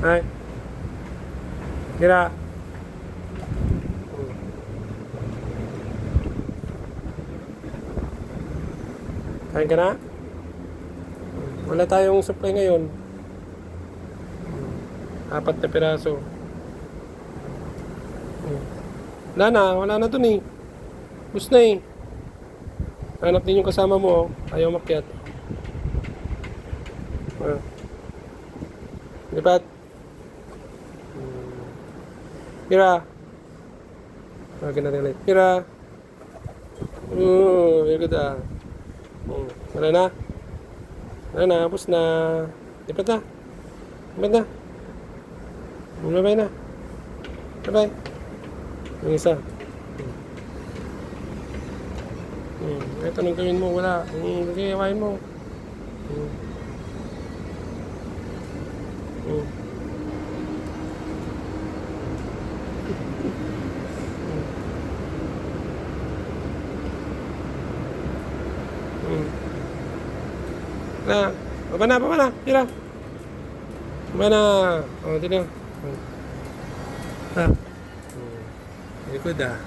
Ay. Kira. Kain ka na? Wala tayong supply ngayon. 4 na piraso. Wala na dun eh. Bus na eh. Hanap din yung kasama mo, oh. Ayaw makyat. Lipat. Mira. Natin ulit. Mira. Very good ah. Wala na. Wala na, bus na. Lipat na. Lipat na. Bye-bye na. Bye-bye. Yung isa. Ito nang gawin mo, wala. Nagkikawain mo. Baba na. Tira. Baba na. O, tira. Very good ah.